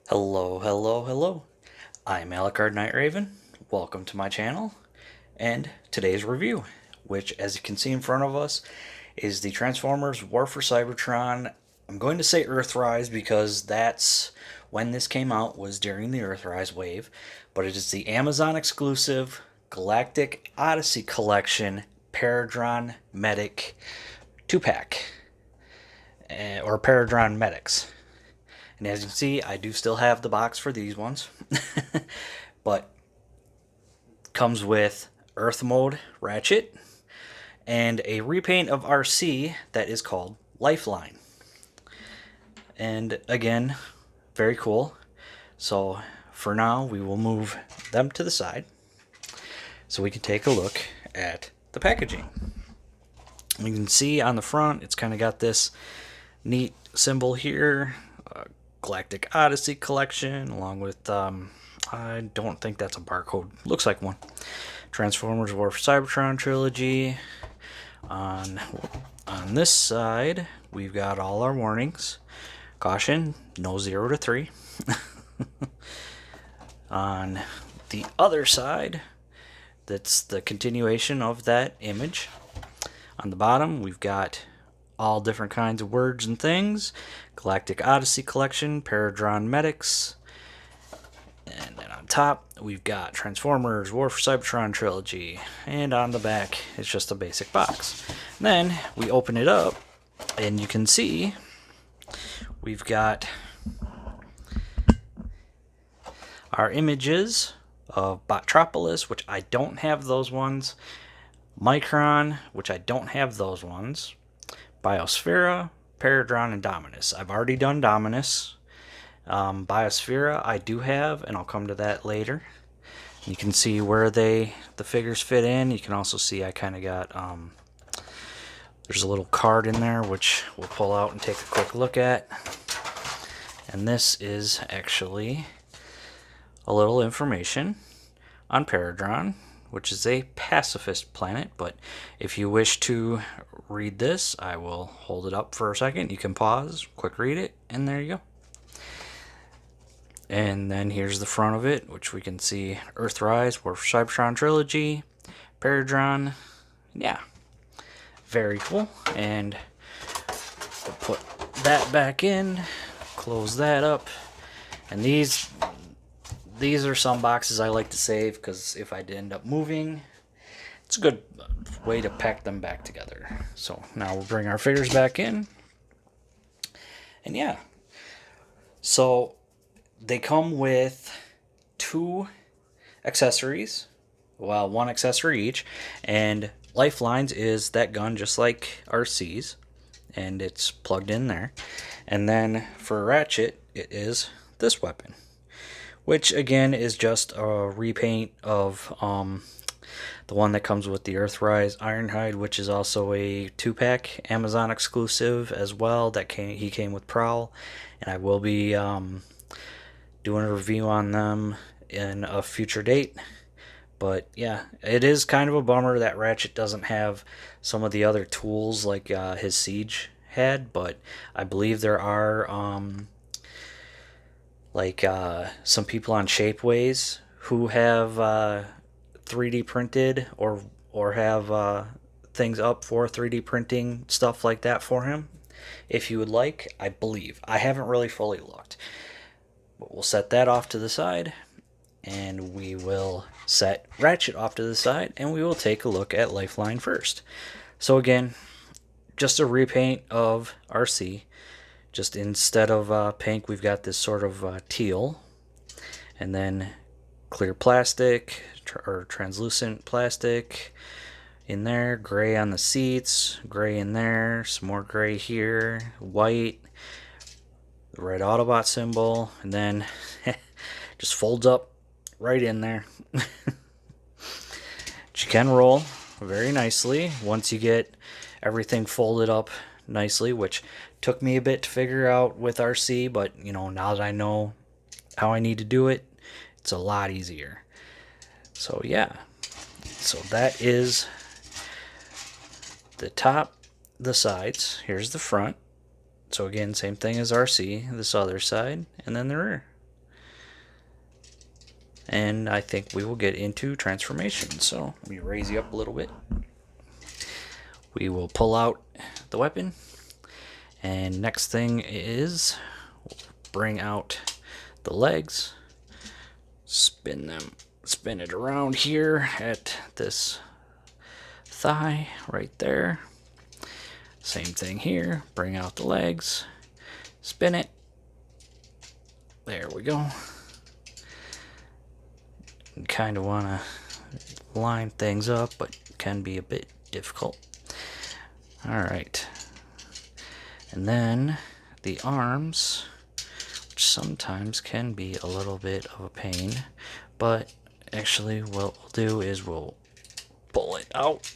Hello, hello, hello. I'm Alucard Night Raven. Welcome to my channel and today's review, which, as you can see in front of us, is the Transformers War for Cybertron. I'm going to say Earthrise because that's when this came out, was during the Earthrise wave, but it is the Amazon exclusive Galactic Odyssey Collection Paradron Medic 2-pack, or Paradron Medics. And as you can see, I do still have the box for these ones. But comes with Earth Mode Ratchet and a repaint of RC that is called Lifeline. And again, very cool. So for now, we will move them to the side so we can take a look at the packaging. You can see on the front, it's kind of got this neat symbol here. Galactic Odyssey Collection, along with, I don't think that's a barcode. Looks like one. Transformers War for Cybertron Trilogy. On this side, we've got all our warnings. Caution, no 0 to 3. On the other side, that's the continuation of that image. On the bottom, we've got all different kinds of words and things. Galactic Odyssey Collection, Paradron Medics. And then on top, we've got Transformers War for Cybertron Trilogy. And on the back, it's just a basic box. And then we open it up, and you can see we've got our images of Botropolis, which I don't have those ones. Micron, which I don't have those ones. Biosphere, Paradron, and Dominus. I've already done Dominus. Biosphere I do have, and I'll come to that later. You can see where the figures fit in. You can also see I kind of got, there's a little card in there which we'll pull out and take a quick look at. And this is actually a little information on Paradron, which is a pacifist planet, but if you wish to read this, I will hold it up for a second. You can pause, quick read it, and there you go. And then here's the front of it, which we can see Earthrise, War for Cybertron Trilogy, Paradron. Yeah, very cool. And we'll put that back in, close that up, and these are some boxes I like to save because if I did end up moving, it's a good way to pack them back together. So now we'll bring our figures back in. And yeah, so they come with 2 accessories. Well, 1 accessory each. And Lifelines is that gun just like RC's. And it's plugged in there. And then for Ratchet, it is this weapon, which again is just a repaint of the one that comes with the Earthrise Ironhide, which is also a 2-pack Amazon exclusive as well. He came with Prowl, and I will be doing a review on them in a future date. But yeah, it is kind of a bummer that Ratchet doesn't have some of the other tools like his Siege had, but I believe there are some people on Shapeways who have 3D printed or have things up for 3D printing stuff like that for him. If you would like, I believe. I haven't really fully looked. But we'll set that off to the side, and we will set Ratchet off to the side, and we will take a look at Lifeline first. So again, just a repaint of RC. Just instead of pink, we've got this sort of teal, and then clear plastic or translucent plastic in there, gray on the seats, gray in there, some more gray here, white, the red Autobot symbol, and then just folds up right in there. But you can roll very nicely once you get everything folded up nicely, which took me a bit to figure out with RC, but you know, now that I know how I need to do it, it's a lot easier. So yeah, so that is the top, the sides. Here's the front. So again, same thing as RC, this other side, and then the rear. and I think we will get into transformation. So let me raise you up a little bit. We will pull out the weapon, and next thing is bring out the legs, spin it around here at this thigh right there. Same thing here, bring out the legs, spin it. There we go. You kind of want to line things up, but can be a bit difficult. Alright. And then the arms, which sometimes can be a little bit of a pain, but actually what we'll do is we'll pull it out.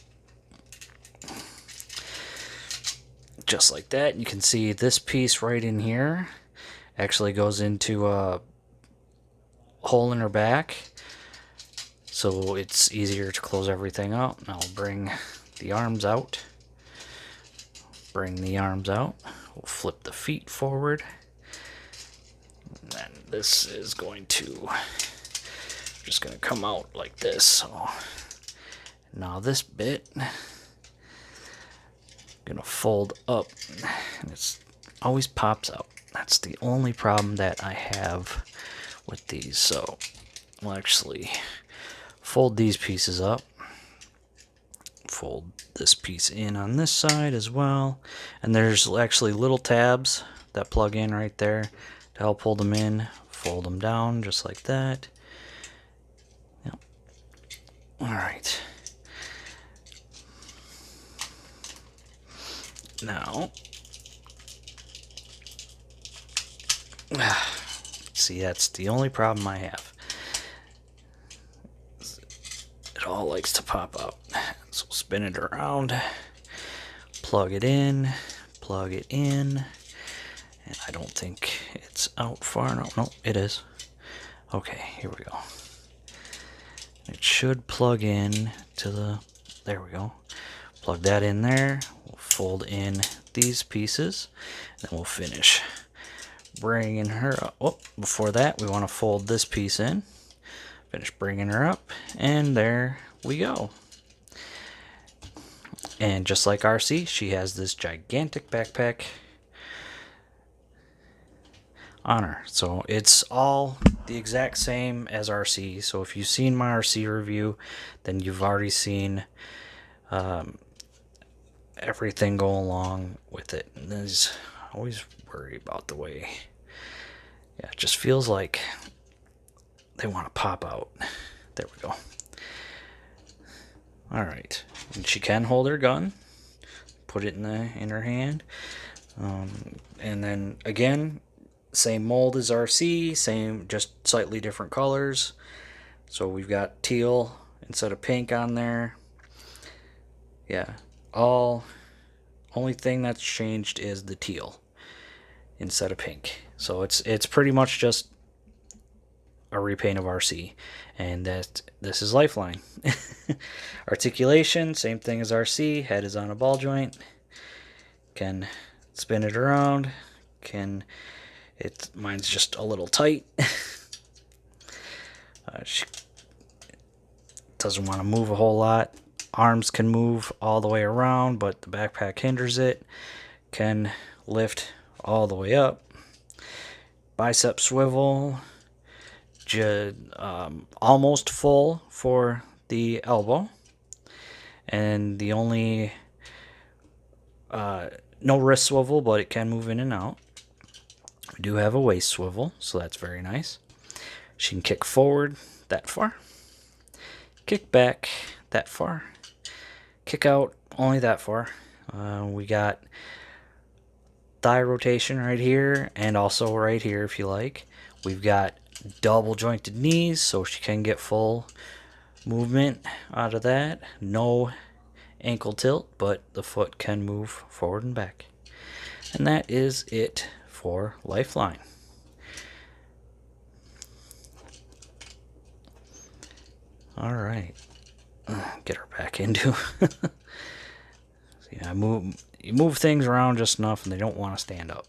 Just like that. You can see this piece right in here actually goes into a hole in her back, so it's easier to close everything out. Now I'll bring the arms out. Bring the arms out. We'll flip the feet forward. And this is just going to come out like this. So now this bit, I'm going to fold up, and it always pops out. That's the only problem that I have with these. So we'll actually fold these pieces up. Fold this piece in on this side as well, and there's actually little tabs that plug in right there to help hold them in. Fold them down just like that. Yep. Alright, now see, that's the only problem I have. It all likes to pop out. So spin it around, plug it in, and I don't think it's out far enough. No, it is. Okay, here we go. It should plug in to the, there we go. Plug that in there. We'll fold in these pieces, and then we'll finish bringing her up. Oh, before that, we want to fold this piece in. Finish bringing her up, and there we go. And just like RC, she has this gigantic backpack on her. So it's all the exact same as RC. So if you've seen my RC review, then you've already seen everything go along with it. And I always worry about the way, yeah, it just feels like they want to pop out. There we go. Alright, and she can hold her gun, put it in her hand, and then again, same mold as RC, same, just slightly different colors. So we've got teal instead of pink on there. Yeah, only thing that's changed is the teal instead of pink. So it's pretty much just a repaint of RC, and this is Lifeline. Articulation, same thing as RC. Head is on a ball joint. Can spin it around. Mine's just a little tight. She doesn't want to move a whole lot. Arms can move all the way around, but the backpack hinders it. Can lift all the way up. Bicep swivel. Almost full for the elbow, and the only no wrist swivel, but it can move in and out. We do have a waist swivel, so that's very nice. She can kick forward that far, kick back that far, kick out only that far. We got thigh rotation right here, and also right here if you like. We've got double jointed knees, so she can get full movement out of that. No ankle tilt, but the foot can move forward and back. And that is it for Lifeline. All right, get her back into. Yeah, you move things around just enough, and they don't want to stand up.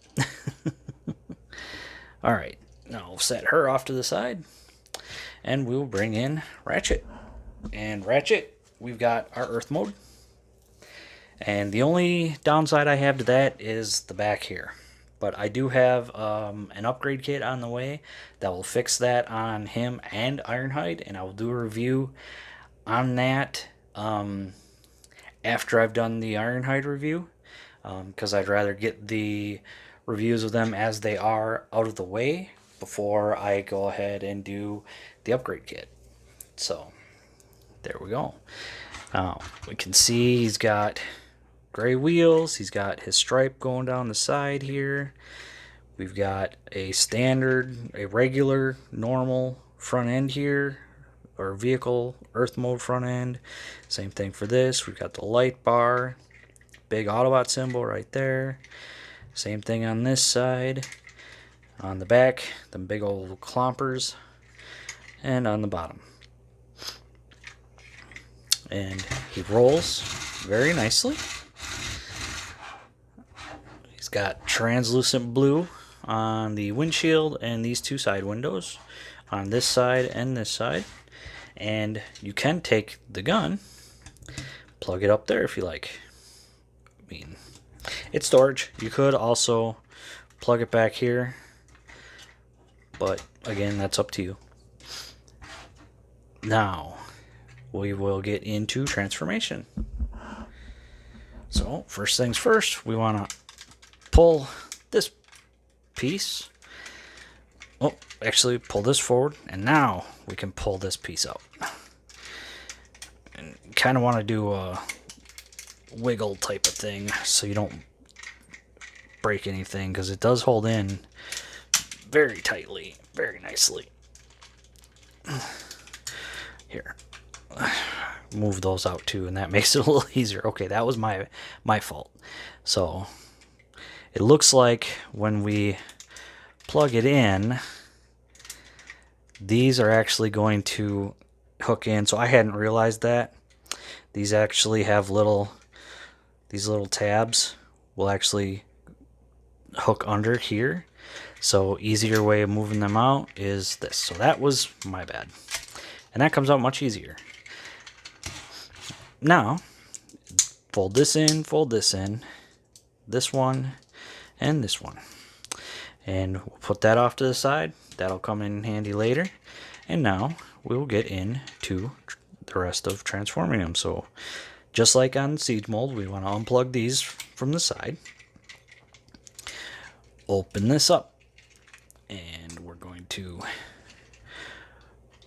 All right. Now we'll set her off to the side, and we will bring in Ratchet. And Ratchet, we've got our Earth mode. And the only downside I have to that is the back here. But I do have an upgrade kit on the way that will fix that on him and Ironhide, and I will do a review on that after I've done the Ironhide review, because I'd rather get the reviews of them as they are out of the way before I go ahead and do the upgrade kit. So there we go. We can see he's got gray wheels. He's got his stripe going down the side here. We've got a standard, a regular, normal front end here, or vehicle Earth mode front end. Same thing for this. We've got the light bar, big Autobot symbol right there. Same thing on this side. On the back, the big old clompers, and on the bottom. And he rolls very nicely. He's got translucent blue on the windshield and these two side windows, on this side and this side. And you can take the gun, plug it up there if you like. I mean, it's storage. You could also plug it back here, but again, that's up to you. Now we will get into transformation. So first things first, we want to pull this piece. Oh, actually pull this forward, and now we can pull this piece out. And kind of want to do a wiggle type of thing so you don't break anything, because it does hold in very tightly, very nicely. Here, move those out too, and that makes it a little easier. Okay, that was my fault. So it looks like when we plug it in, these are actually going to hook in. So I hadn't realized that these actually have these little tabs will actually hook under here. So easier way of moving them out is this. So that was my bad, and that comes out much easier. Now fold this in, this one and this one, and we'll put that off to the side. That'll come in handy later. And now we will get into the rest of transforming them. So just like on Siege Mold, we want to unplug these from the side, open this up, and we're going to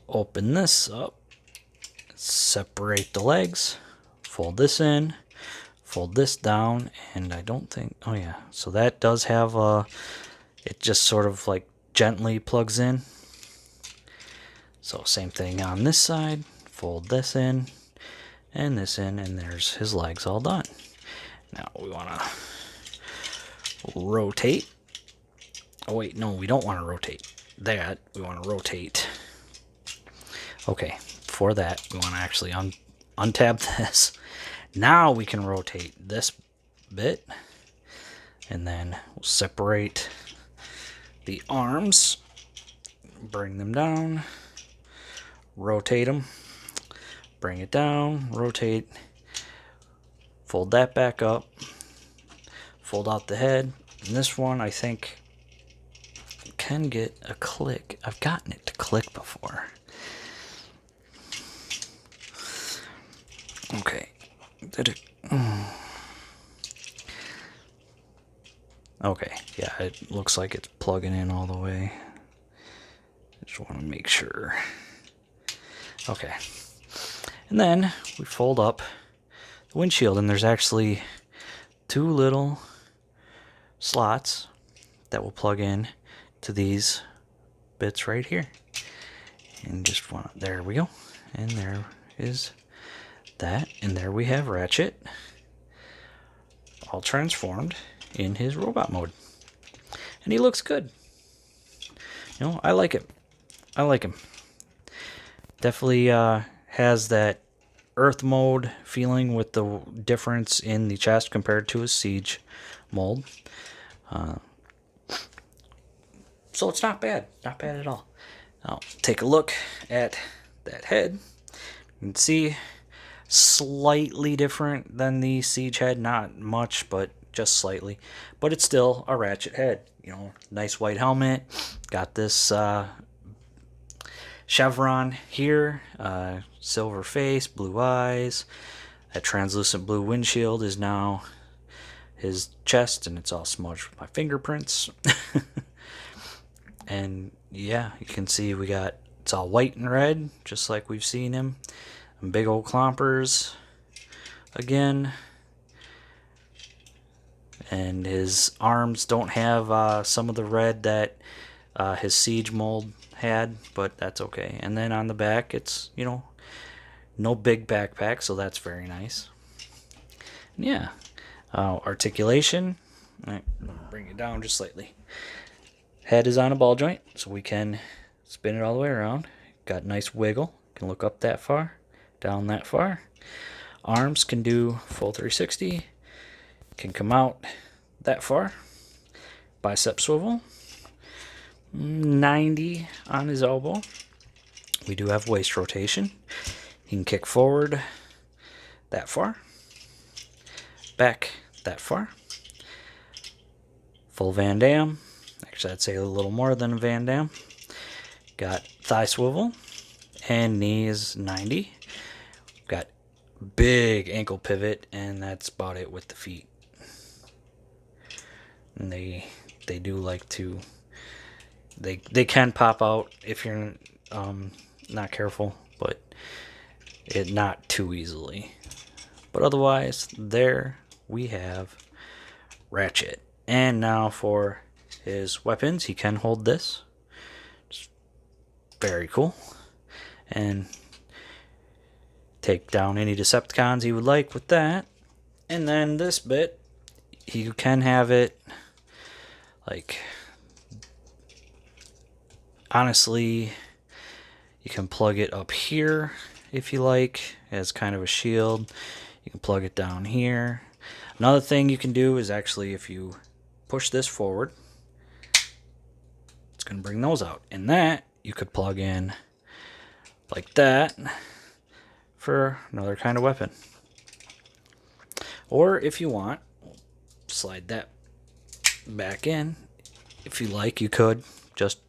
open this up, separate the legs, fold this in, fold this down, and I don't think, oh yeah, so that does have a, it just sort of like gently plugs in. So same thing on this side, fold this in, and this in, and there's his legs all done. Now we want to rotate. Oh wait, no, we don't want to rotate that. We want to rotate. Okay, for that, we want to actually untab this. Now we can rotate this bit, and then we'll separate the arms, bring them down, rotate them, bring it down, rotate, fold that back up, fold out the head. And this one, I think, can get a click. I've gotten it to click before. Okay. Did it? Okay, yeah, it looks like it's plugging in all the way. I just want to make sure. Okay. And then we fold up the windshield, and there's actually two little slots that will plug in to these bits right here. And just want, there we go. And there is that. And there we have Ratchet all transformed in his robot mode. And he looks good. You know, I like it. I like him. Definitely has that Earth mode feeling with the difference in the chest compared to his Siege mold. So it's not bad. Not bad at all. Now take a look at that head. You can see slightly different than the Siege head, not much, but just slightly. But it's still a Ratchet head. You know, nice white helmet. Got this chevron here, silver face, blue eyes. That translucent blue windshield is now his chest, and it's all smudged with my fingerprints. And yeah, you can see it's all white and red, just like we've seen him. And big old clompers again. And his arms don't have some of the red that his Siege mold had, but that's okay. And then on the back, it's, you know, no big backpack, so that's very nice. And yeah, articulation. All right, bring it down just slightly. Head is on a ball joint, so we can spin it all the way around. Got nice wiggle. Can look up that far, down that far. Arms can do full 360. Can come out that far. Bicep swivel. 90 on his elbow. We do have waist rotation. He can kick forward that far. Back that far. Full Van Damme. Actually, I'd say a little more than a Van Damme. Got thigh swivel. And knee is 90. Got big ankle pivot, and that's about it with the feet. And they do like to, they can pop out if you're not careful, but not too easily. But otherwise, there we have Ratchet. And now for his weapons, he can hold this. It's very cool. And take down any Decepticons he would like with that. And then this bit, you can have it like, honestly, you can plug it up here if you like as kind of a shield. You can plug it down here. Another thing you can do is actually, if you push this forward, it's going to bring those out. And that you could plug in like that for another kind of weapon. Or if you want, slide that back in. If you like, you could just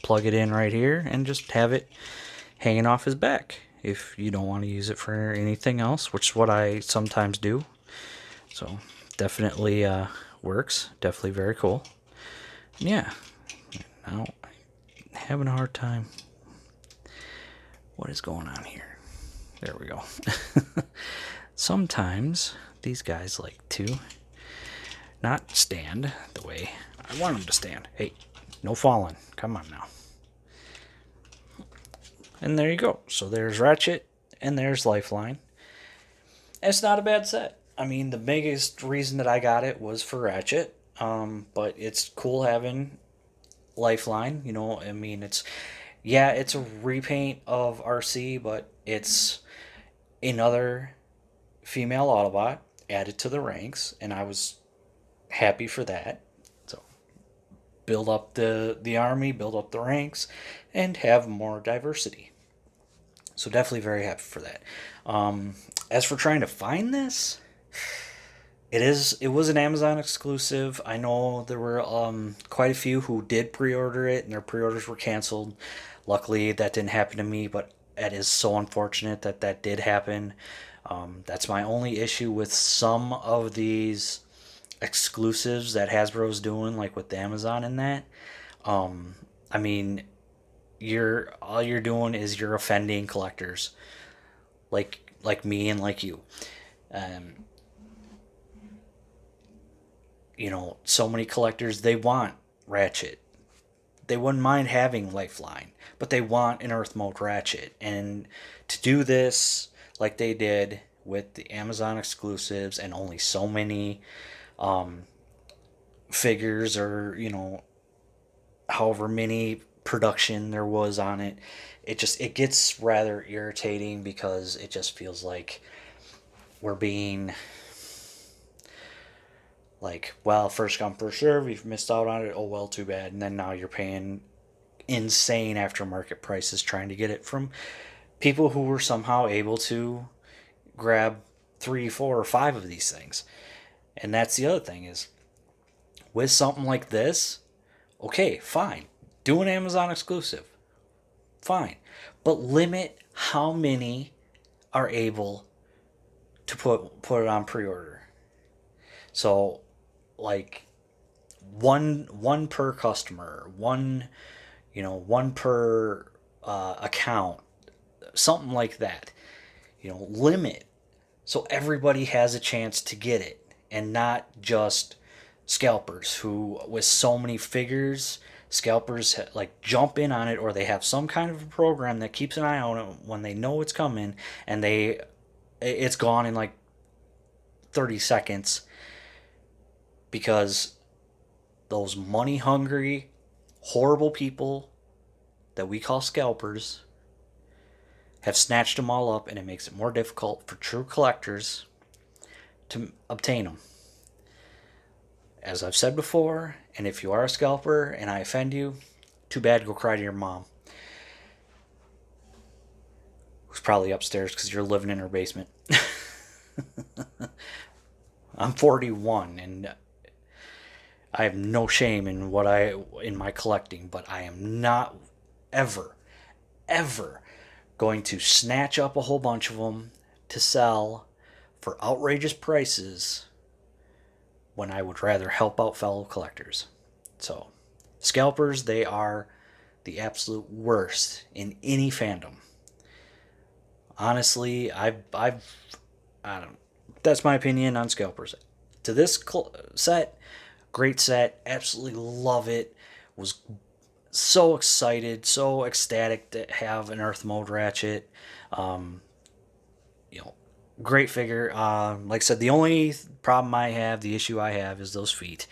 plug it in right here and just have it hanging off his back if you don't want to use it for anything else, which is what I sometimes do. So definitely works. Definitely very cool. Yeah. Now I'm having a hard time. What is going on here? There we go. Sometimes these guys like to not stand the way I want them to stand. Hey, no falling. Come on now. And there you go. So there's Ratchet and there's Lifeline. It's not a bad set. I mean, the biggest reason that I got it was for Ratchet. But it's cool having Lifeline. You know, I mean, it's a repaint of RC, but it's another female Autobot added to the ranks, and I was happy for that. So build up the army, build up the ranks, and have more diversity. So definitely very happy for that. As for trying to find this, it was an Amazon exclusive. I know there were quite a few who did pre-order it, and their pre-orders were canceled. Luckily, that didn't happen to me, but it is so unfortunate that that did happen. That's my only issue with some of these exclusives that Hasbro's doing, like with Amazon and that. I mean, all you're doing is you're offending collectors, like me and like you. You know, so many collectors, they want Ratchet. They wouldn't mind having Lifeline, but they want an Earth Mode Ratchet. And to do this like they did with the Amazon exclusives and only so many figures, or, you know, however many production there was on it, it gets rather irritating, because it just feels like we're being like, well, first come, first serve, you've missed out on it, oh well, too bad. And then now you're paying insane aftermarket prices trying to get it from people who were somehow able to grab 3, 4, or 5 of these things. And that's the other thing is, with something like this, okay, fine. Do an Amazon exclusive. Fine. But limit how many are able to put it on pre-order. So, like, one per customer, one per account, something like that. Limit so everybody has a chance to get it, and not just scalpers who, with so many figures, scalpers like jump in on it, or they have some kind of a program that keeps an eye on it when they know it's coming, and it's gone in like 30 seconds because those money hungry, horrible people that we call scalpers have snatched them all up, and it makes it more difficult for true collectors to obtain them. As I've said before, and if you are a scalper and I offend you, too bad, go cry to your mom, who's probably upstairs because you're living in her basement. I'm 41 and I have no shame in in my collecting, but I am not ever going to snatch up a whole bunch of them to sell for outrageous prices when I would rather help out fellow collectors. So, scalpers, they are the absolute worst in any fandom. Honestly, I don't. That's my opinion on scalpers. To this set, great set, absolutely love it. Was so excited, so ecstatic to have an Earth mode Ratchet. Great figure. Like I said, the only problem I have, the issue I have, is those feet.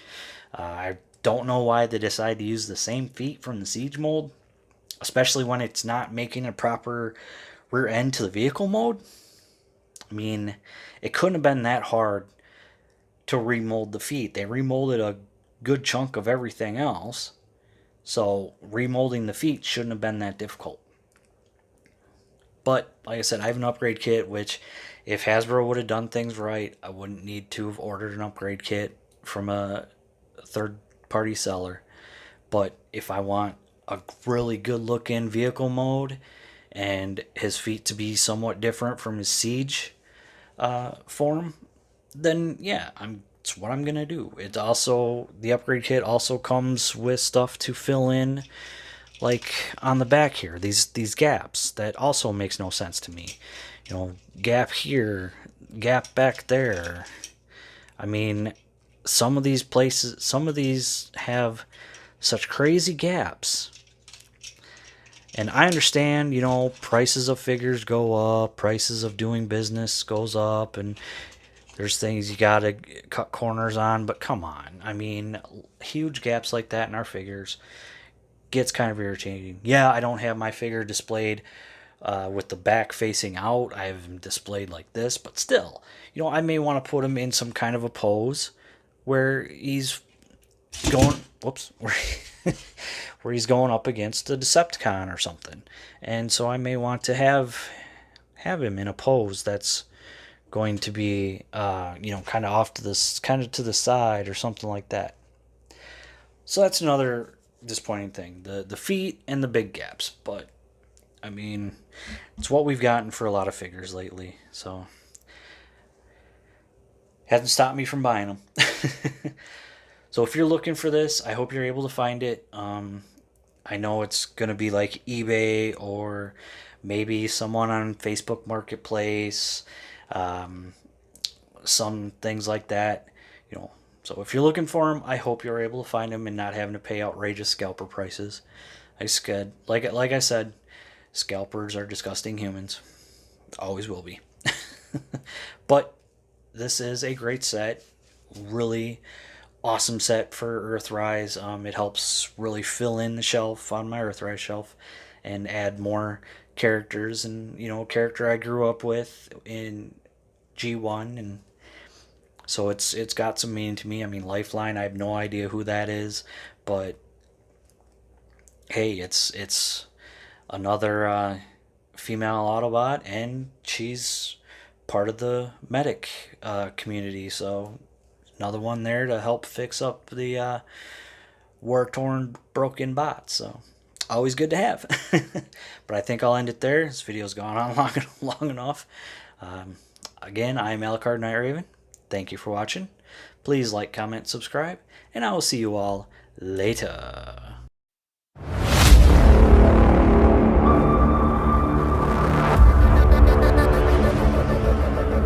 I don't know why they decided to use the same feet from the Siege mold, especially when it's not making a proper rear end to the vehicle mode. I mean, it couldn't have been that hard to remold the feet. They remolded a good chunk of everything else, so remolding the feet shouldn't have been that difficult. But, like I said, I have an upgrade kit, which, if Hasbro would have done things right, I wouldn't need to have ordered an upgrade kit from a third-party seller. But if I want a really good-looking vehicle mode and his feet to be somewhat different from his Siege form, then yeah, it's what I'm going to do. The upgrade kit also comes with stuff to fill in, like on the back here, these gaps that also makes no sense to me. Gap here, gap back there. I mean, some of these have such crazy gaps. And I understand, prices of figures go up, prices of doing business goes up, and there's things you gotta cut corners on, but come on. I mean, huge gaps like that in our figures gets kind of irritating. Yeah, I don't have my figure displayed with the back facing out. I have him displayed like this, but still, I may want to put him in some kind of a pose where he's going, where he's going up against a Decepticon or something, and so I may want to have him in a pose that's going to be, kind of off to this, kind of to the side or something like that. So that's another disappointing thing, the feet and the big gaps. But I mean, it's what we've gotten for a lot of figures lately, so hasn't stopped me from buying them. So if you're looking for this, I hope you're able to find it. I know it's gonna be like eBay or maybe someone on Facebook Marketplace, some things like that. So if you're looking for them, I hope you're able to find them and not having to pay outrageous scalper prices. Like I said, scalpers are disgusting humans. Always will be. But this is a great set. Really awesome set for Earthrise. It helps really fill in the shelf on my Earthrise shelf and add more characters, and a character I grew up with in G1, and so it's got some meaning to me. I mean, Lifeline, I have no idea who that is, but hey, it's another female Autobot, and she's part of the medic community. So another one there to help fix up the war-torn, broken bot. So always good to have. But I think I'll end it there. This video's gone on long enough. Again, I'm Alucard Night Raven. Thank you for watching. Please like, comment, subscribe, and I will see you all later.